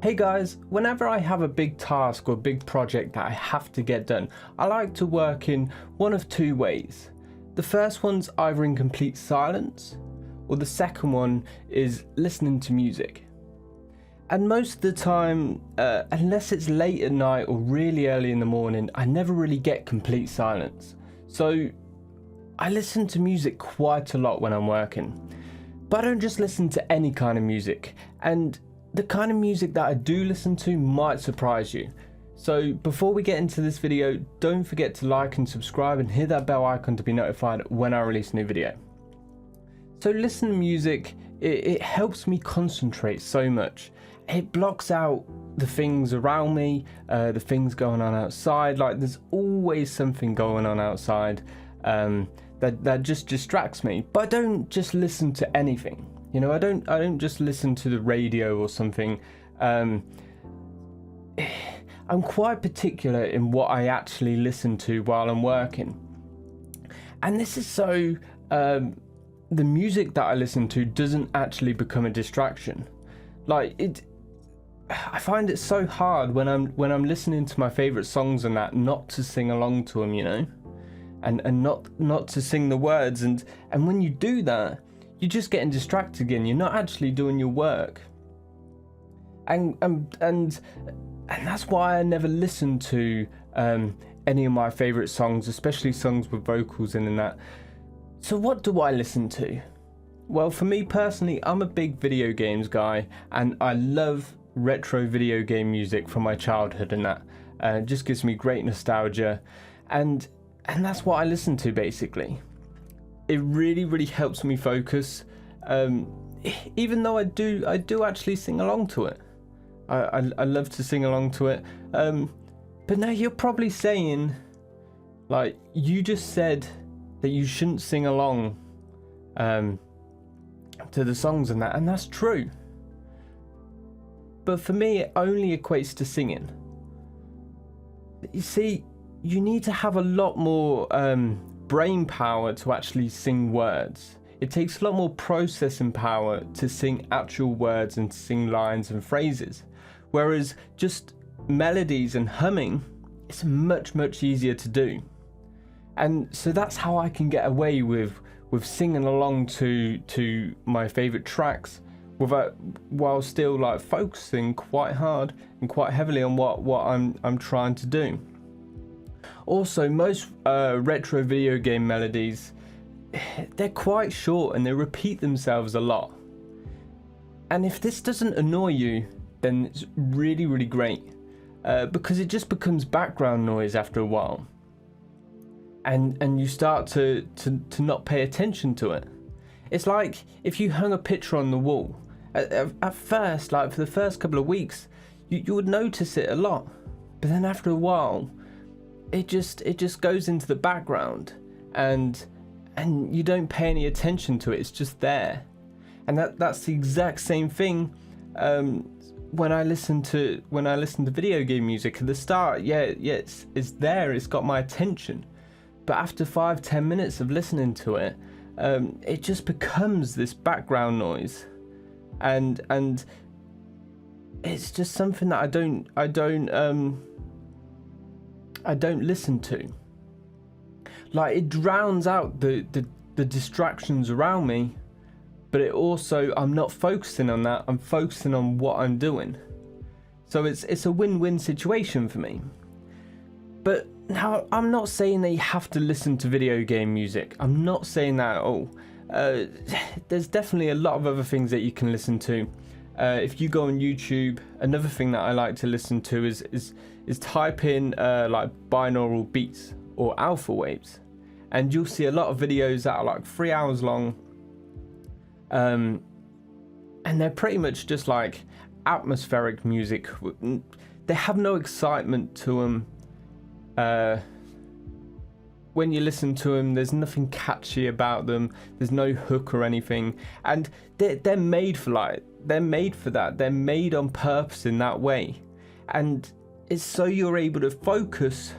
Hey guys, whenever I have a big task or big project that I have to get done, I like to work in one of two ways. The first one's either in complete silence, or the second one is listening to music. And most of the time, unless it's late at night or really early in the morning, I never really get complete silence. So I listen to music quite a lot when I'm working. But I don't just listen to any kind of music, and the kind of music that I do listen to might surprise you. So before we get into this video, don't forget to like and subscribe and hit that bell icon to be notified when I release a new video. So listening to music, it helps me concentrate so much. It blocks out the things around me, the things going on outside. Like there's always something going on outside that just distracts me. But I don't just listen to anything. You know, I don't just listen to the radio or something. I'm quite particular in what I actually listen to while I'm working. And this is so the music that I listen to doesn't actually become a distraction. Like I find it so hard when I'm listening to my favorite songs and that not to sing along to them, you know, and not to sing the words. And when you do that, you're just getting distracted again. You're not actually doing your work. And that's why I never listen to any of my favorite songs, especially songs with vocals in and that. So what do I listen to? Well, for me personally, I'm a big video games guy, and I love retro video game music from my childhood and that. It just gives me great nostalgia, and that's what I listen to basically. It really helps me focus, even though I do actually sing along to it. I love to sing along to it, but now you're probably saying, like, you just said that you shouldn't sing along to the songs and that, and that's true. But for me, it only equates to singing. You see, you need to have a lot more brain power to actually sing words. It takes a lot more processing power to sing actual words and sing lines and phrases, whereas just melodies and humming, it's much easier to do. And so that's how I can get away with singing along to my favorite tracks while still like focusing quite hard and quite heavily on what I'm trying to do. Also, most retro video game melodies, they're quite short and they repeat themselves a lot. And if this doesn't annoy you, then it's really great, because it just becomes background noise after a while. And you start to not pay attention to it. It's like if you hung a picture on the wall. At first, like for the first couple of weeks, you would notice it a lot. But then after a while, it just goes into the background, and you don't pay any attention to it. It's just there. And that's the exact same thing when I listen to video game music. At the start, it's there, it's got my attention. But after 5-10 minutes of listening to it, it just becomes this background noise, and it's just something that I don't listen to. Like, it drowns out the distractions around me, but it also, I'm not focusing on that, I'm focusing on what I'm doing. So it's a win-win situation for me. But now, I'm not saying that you have to listen to video game music. I'm not saying that at all. There's definitely a lot of other things that you can listen to. If you go on YouTube, another thing that I like to listen to is type in like binaural beats or alpha waves, and you'll see a lot of videos that are like 3 hours long, and they're pretty much just like atmospheric music. They have no excitement to them. When you listen to them, there's nothing catchy about them. There's no hook or anything, and they're made for that. They're made on purpose in that way, and it's so you're able to focus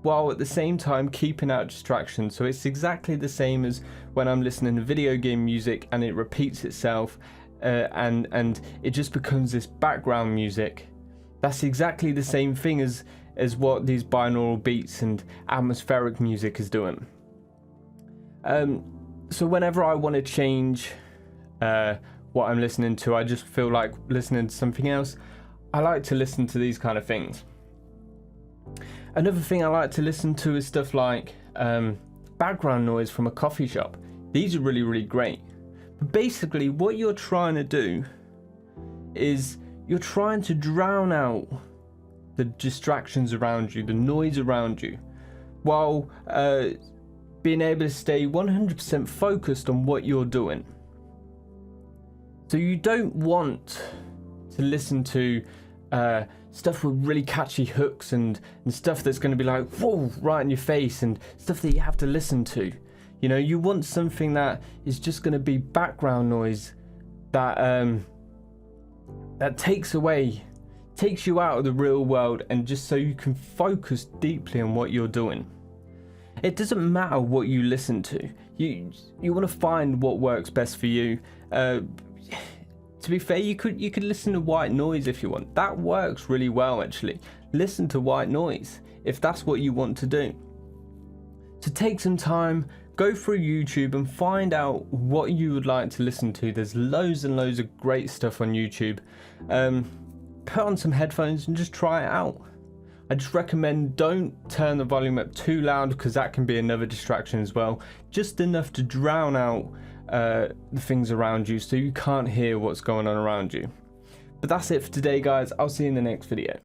while at the same time keeping out distractions. So it's exactly the same as when I'm listening to video game music and it repeats itself. and it just becomes this background music. That's exactly the same thing as what these binaural beats and atmospheric music is doing. So whenever I want to change what I'm listening to, I just feel like listening to something else, I like to listen to these kind of things. Another thing I like to listen to is stuff like background noise from a coffee shop. These are really, really great. But basically what you're trying to do is you're trying to drown out the distractions around you, the noise around you, while being able to stay 100% focused on what you're doing. So you don't want to listen to stuff with really catchy hooks and stuff that's going to be like, whoa, right in your face, and stuff that you have to listen to. You know, you want something that is just going to be background noise that that takes you out of the real world, and just so you can focus deeply on what you're doing. It doesn't matter what you listen to. You want to find what works best for you. To be fair, you could listen to white noise if you want. That works really well, actually. Listen to white noise if that's what you want to do. So take some time, go through YouTube and find out what you would like to listen to. There's loads and loads of great stuff on YouTube. Put on some headphones and just try it out. I just recommend don't turn the volume up too loud, because that can be another distraction as well. Just enough to drown out the things around you so you can't hear what's going on around you. But that's it for today, guys. I'll see you in the next video.